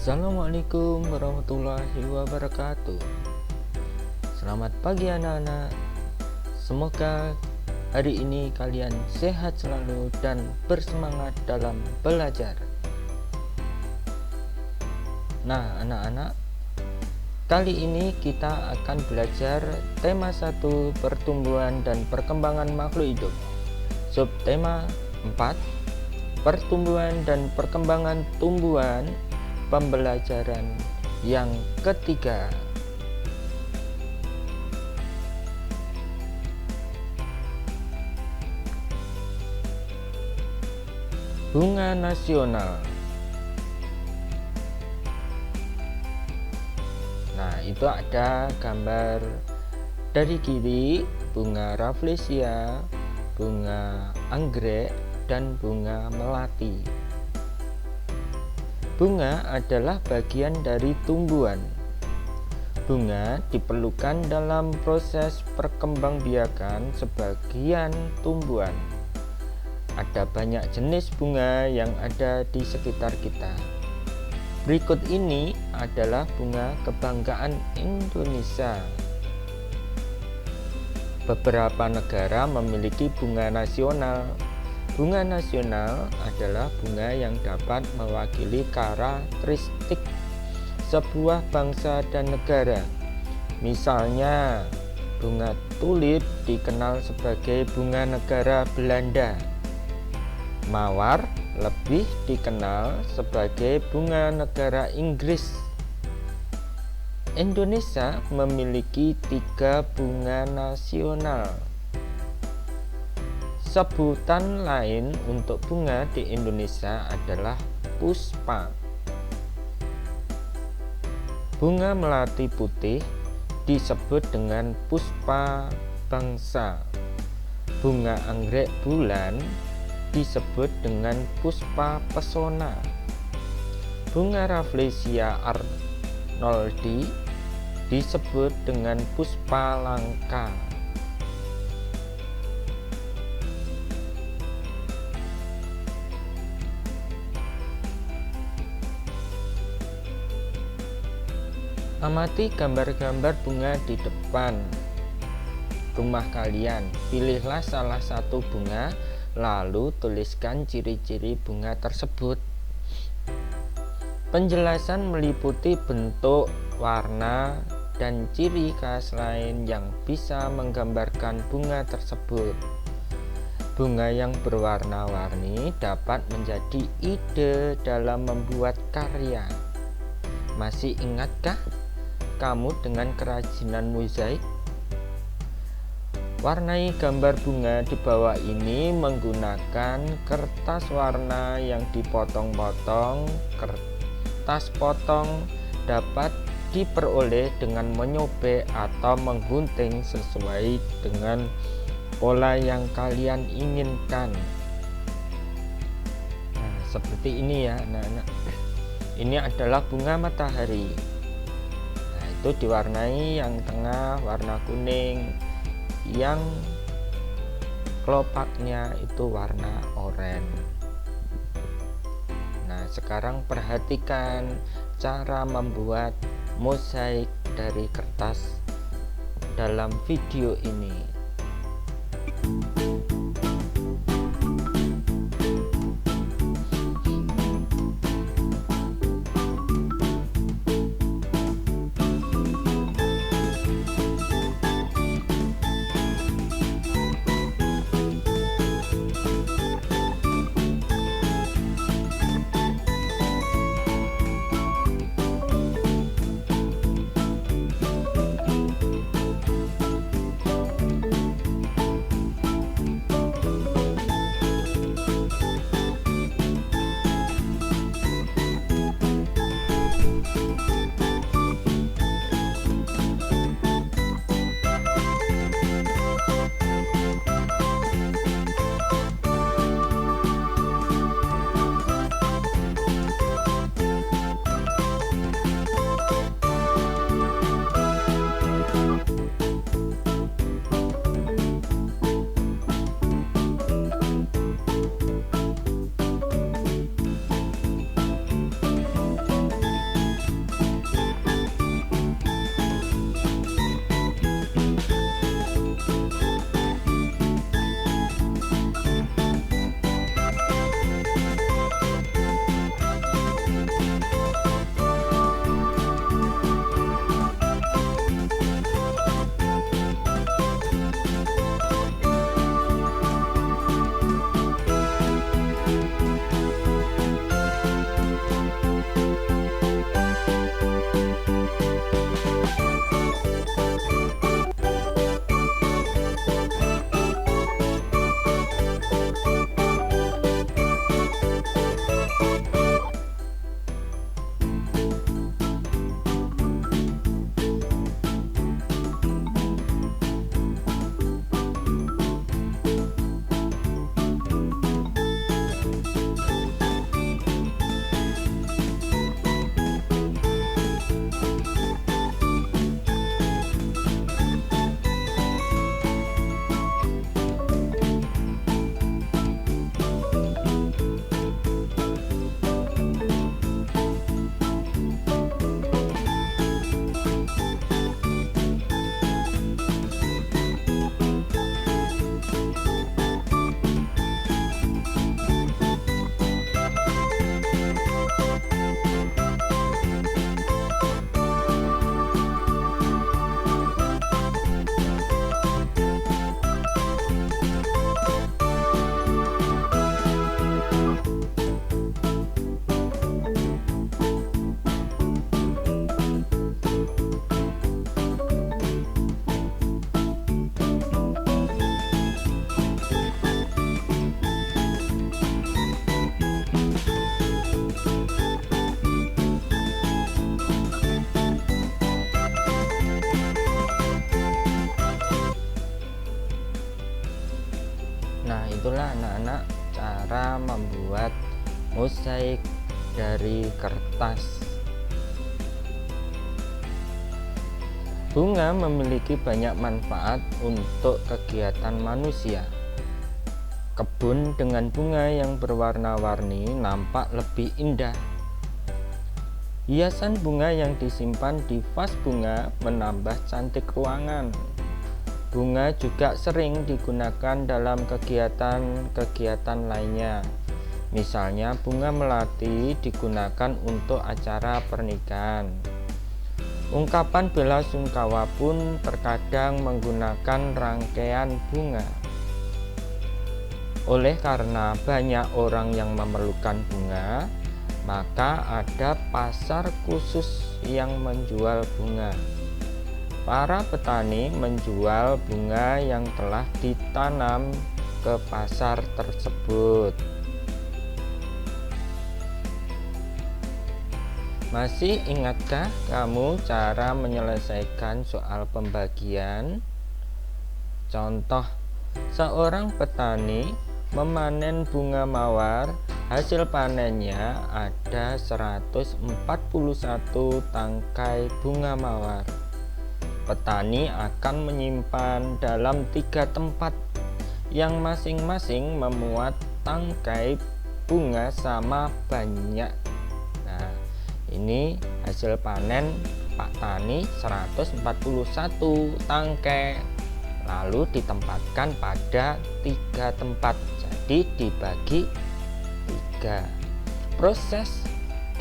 Assalamualaikum warahmatullahi wabarakatuh. Selamat pagi anak-anak. Semoga hari ini kalian sehat selalu dan bersemangat dalam belajar. Nah anak-anak, kali ini kita akan belajar tema 1 pertumbuhan dan perkembangan makhluk hidup. Subtema 4 pertumbuhan dan perkembangan tumbuhan. Pembelajaran yang ketiga. Bunga nasional. Nah, itu ada gambar dari kiri bunga rafflesia, bunga anggrek, dan bunga melati. Bunga adalah bagian dari tumbuhan. Bunga diperlukan dalam proses perkembangbiakan sebagian tumbuhan. Ada banyak jenis bunga yang ada di sekitar kita. Berikut ini adalah bunga kebanggaan Indonesia. Beberapa negara memiliki bunga nasional. Bunga nasional adalah bunga yang dapat mewakili karakteristik sebuah bangsa dan negara. Misalnya, bunga tulip dikenal sebagai bunga negara Belanda. Mawar lebih dikenal sebagai bunga negara Inggris. Indonesia memiliki 3 bunga nasional. Sebutan lain untuk bunga di Indonesia adalah puspa. Bunga melati putih disebut dengan puspa bangsa. Bunga anggrek bulan disebut dengan puspa pesona. Bunga rafflesia arnoldi disebut dengan puspa langka. Amati gambar-gambar bunga di depan rumah kalian. Pilihlah salah satu bunga, lalu tuliskan ciri-ciri bunga tersebut. Penjelasan meliputi bentuk, warna, dan ciri khas lain yang bisa menggambarkan bunga tersebut. Bunga yang berwarna-warni dapat menjadi ide dalam membuat karya. Masih ingatkah kamu dengan kerajinan mozaik? Warnai gambar bunga di bawah ini menggunakan kertas warna yang dipotong-potong. Kertas potong dapat diperoleh dengan menyobek atau menggunting sesuai dengan pola yang kalian inginkan. Nah, seperti ini ya anak-anak. Ini adalah bunga matahari. Nah, itu diwarnai yang tengah warna kuning, yang kelopaknya itu warna oranye. Nah, sekarang perhatikan cara membuat mozaik dari kertas dalam video ini. itulah anak-anak cara membuat mozaik dari kertas. Bunga memiliki banyak manfaat untuk kegiatan manusia. Kebun dengan bunga yang berwarna-warni nampak lebih indah. Hiasan bunga yang disimpan di vas bunga menambah cantik ruangan. Bunga juga sering digunakan dalam kegiatan-kegiatan lainnya. Misalnya bunga melati digunakan untuk acara pernikahan. Ungkapan bela sungkawa pun terkadang menggunakan rangkaian bunga. Oleh karena banyak orang yang memerlukan bunga, maka ada pasar khusus yang menjual bunga. Para petani menjual bunga yang telah ditanam ke pasar tersebut. Masih ingatkah kamu cara menyelesaikan soal pembagian? Contoh, seorang petani memanen bunga mawar, hasil panennya ada 141 tangkai bunga mawar. Petani akan menyimpan dalam 3 tempat yang masing-masing memuat tangkai bunga sama banyak. Nah, ini hasil panen Pak Tani 141 tangkai, lalu ditempatkan pada 3 tempat, jadi dibagi 3. Proses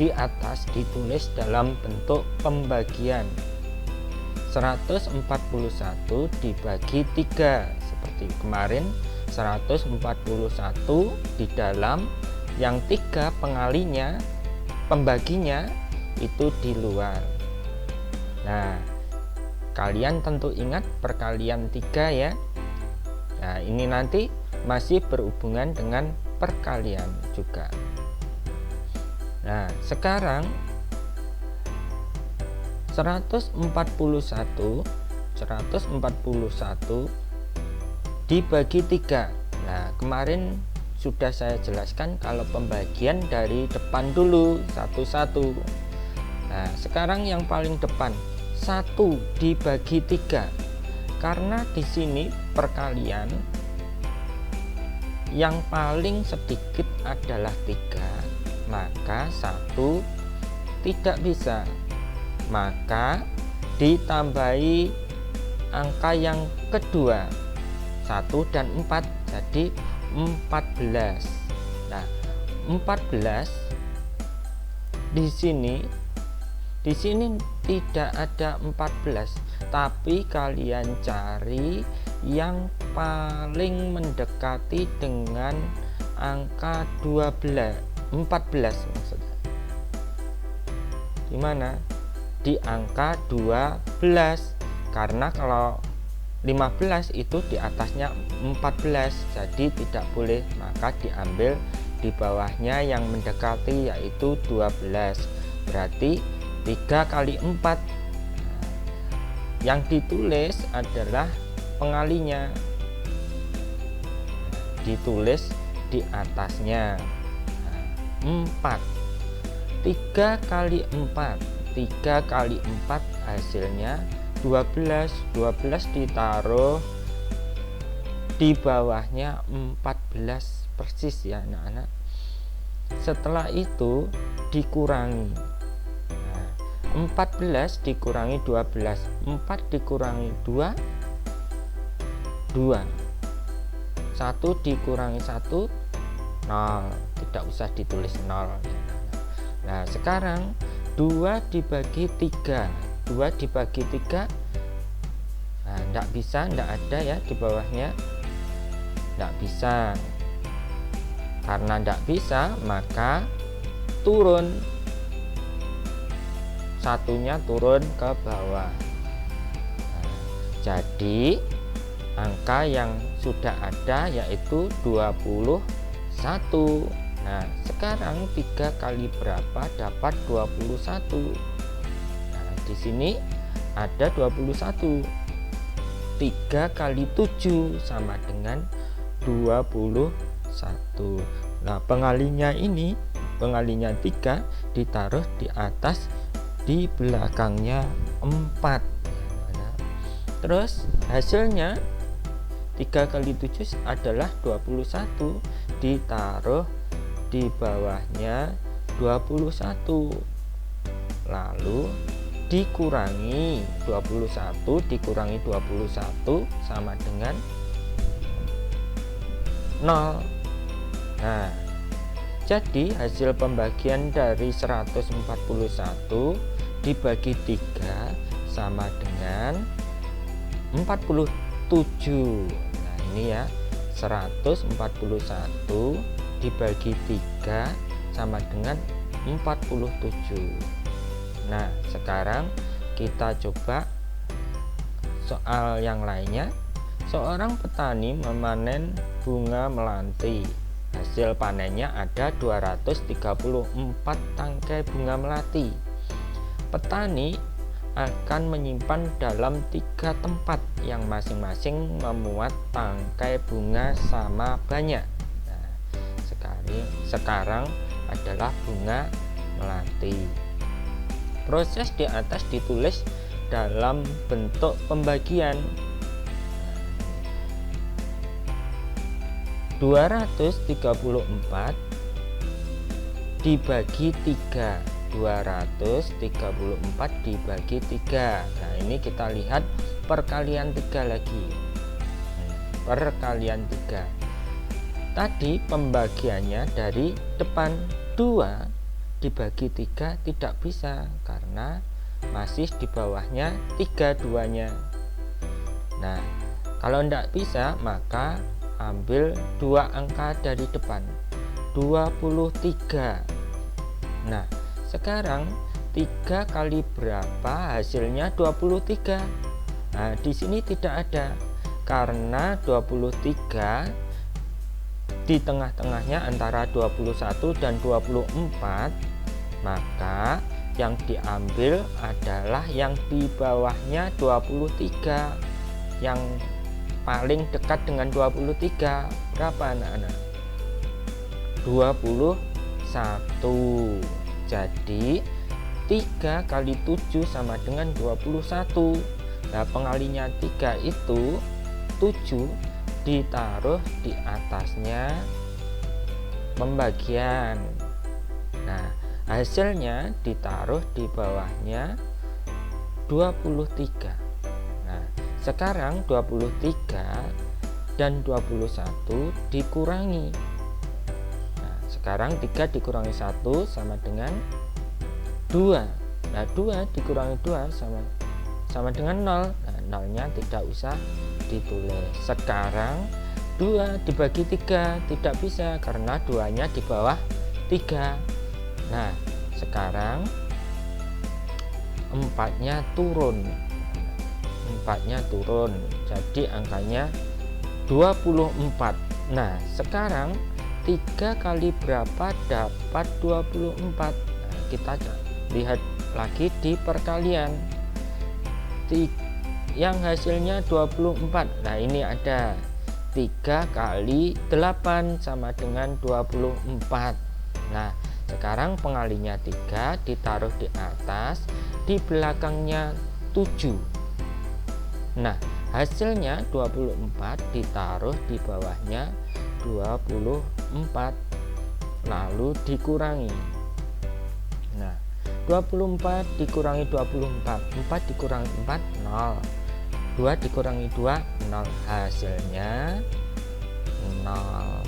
di atas ditulis dalam bentuk pembagian. 141 dibagi 3, seperti kemarin 141 di dalam, yang 3 pengalinya, pembaginya itu di luar. Nah, kalian tentu ingat perkalian 3 ya. Nah, ini nanti masih berhubungan dengan perkalian juga. Nah, sekarang 141 dibagi 3. Nah, kemarin sudah saya jelaskan kalau pembagian dari depan dulu satu-satu. Nah, sekarang yang paling depan 1 dibagi 3. Karena di sini perkalian yang paling sedikit adalah 3, maka 1 tidak bisa. Maka ditambahi angka yang kedua, 1 dan 4, jadi 14. Nah, 14 di sini tidak ada 14, tapi kalian cari yang paling mendekati dengan angka 14 maksudnya. Di mana? Di angka 12. Karena kalau 15 itu di atasnya 14, jadi tidak boleh, maka diambil di bawahnya yang mendekati, yaitu 12. Berarti 3 kali 4. Yang ditulis adalah pengalinya, ditulis di atasnya. 4. 3 kali 4 hasilnya 12. 12 ditaruh di bawahnya 14 persis ya anak-anak. Setelah itu dikurangi. 14 dikurangi 12, 4 dikurangi 2, 2. 1 dikurangi 1, 0. Tidak usah ditulis 0. Nah, sekarang 2 dibagi 3. 2 dibagi 3, nah, tidak bisa, tidak ada ya di bawahnya. Tidak bisa. Karena tidak bisa, maka turun. Satunya turun ke bawah. Nah, jadi angka yang sudah ada yaitu 21. Nah, sekarang 3 kali berapa dapat 21? Nah, di sini ada 21. 3 kali 7 sama dengan 21. Nah, pengalinya 3 ditaruh di atas, di belakangnya 4. Nah, terus hasilnya 3 kali 7 adalah 21, ditaruh di bawahnya 21, lalu dikurangi 21 dikurangi 21 sama dengan 0. Nah, jadi hasil pembagian dari 141 dibagi 3 sama dengan 47. Nah, ini ya, 141 dibagi 3 sama dengan 47. Nah, sekarang kita coba soal yang lainnya. Seorang petani memanen bunga melati. Hasil panennya ada 234 tangkai bunga melati. Petani akan menyimpan dalam 3 tempat yang masing-masing memuat tangkai bunga sama banyak. Nah, sekarang adalah bunga melati. Proses di atas ditulis dalam bentuk pembagian. 234 dibagi 3. 234 dibagi 3. Nah, ini kita lihat perkalian 3 lagi. Perkalian 3. Tadi pembagiannya dari depan 2 dibagi 3 tidak bisa karena masih di bawahnya 3 duanya. Nah, kalau tidak bisa maka ambil 2 angka dari depan, 23. Nah, sekarang 3 kali berapa hasilnya 23. Nah, di sini tidak ada karena 23 di tengah-tengahnya antara 21 dan 24, maka yang diambil adalah yang di bawahnya 23, yang paling dekat dengan 23. Berapa anak-anak? 21. Jadi 3 kali 7 sama dengan 21. Nah, pengalinya 3 itu 7 ditaruh di atasnya pembagian. Nah, hasilnya ditaruh di bawahnya 23. Nah, sekarang 23 dan 21 dikurangi. Nah, sekarang 3 dikurangi 1 sama dengan 2. Nah, 2 dikurangi 2 sama dengan 0. Nah, 0-nya tidak usah ditulis. Sekarang 2 dibagi 3 tidak bisa karena 2-nya di bawah 3. Nah, sekarang 4-nya turun. 4-nya turun. Jadi angkanya 24. Nah, sekarang 3 kali berapa dapat 24? Nah, kita lihat lagi di perkalian. Yang hasilnya 24. Nah, ini ada 3 kali 8 sama dengan 24. Nah, sekarang pengalinya 3 ditaruh di atas, di belakangnya 7. Nah, hasilnya 24 ditaruh di bawahnya 24, lalu dikurangi. Nah, 24 dikurangi 24, 4 dikurangi 4, 0. 2 dikurangi 2, 0. Hasilnya 0.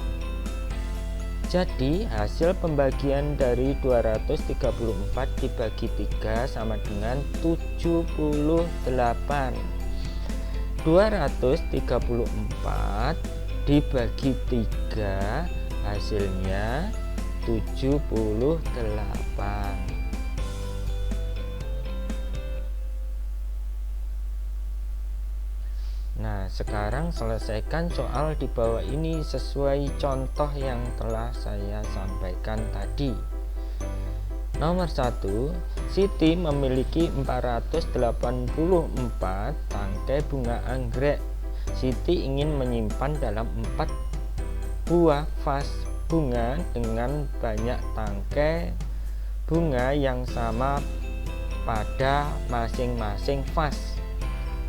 Jadi hasil pembagian dari 234 dibagi 3 sama dengan 78. 234 dibagi 3 hasilnya 78. Nah, sekarang selesaikan soal di bawah ini sesuai contoh yang telah saya sampaikan tadi. Nomor 1, Siti memiliki 484 tangkai bunga anggrek. Siti ingin menyimpan dalam 4 buah vas bunga dengan banyak tangkai bunga yang sama pada masing-masing vas.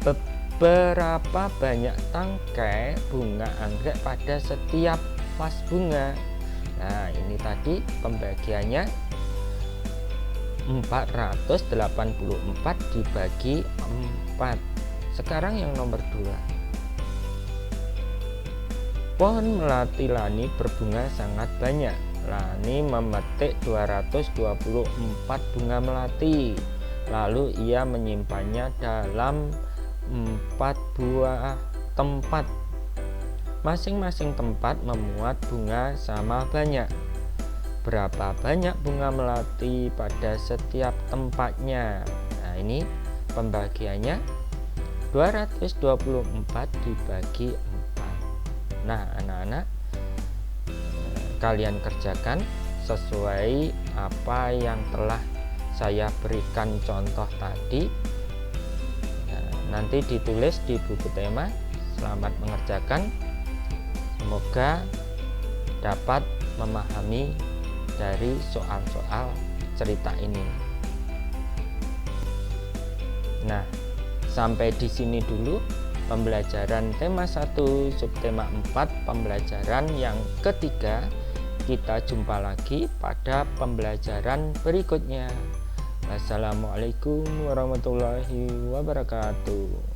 Beberapa banyak tangkai bunga anggrek pada setiap vas bunga. Nah, ini tadi pembagiannya 484 dibagi 4. Sekarang yang nomor 2. Pohon melati Lani berbunga sangat banyak. Lani memetik 224 bunga melati. Lalu ia menyimpannya dalam 4 buah tempat. Masing-masing tempat memuat bunga sama banyak. Berapa banyak bunga melati pada setiap tempatnya? Nah, ini pembagiannya 224 dibagi 4. Nah, anak-anak, kalian kerjakan sesuai apa yang telah saya berikan contoh tadi. Nanti ditulis di buku tema. Selamat mengerjakan. Semoga dapat memahami dari soal-soal cerita ini. Nah, sampai di sini dulu pembelajaran tema 1 subtema 4 pembelajaran yang ketiga. Kita jumpa lagi pada pembelajaran berikutnya. Wassalamualaikum warahmatullahi wabarakatuh.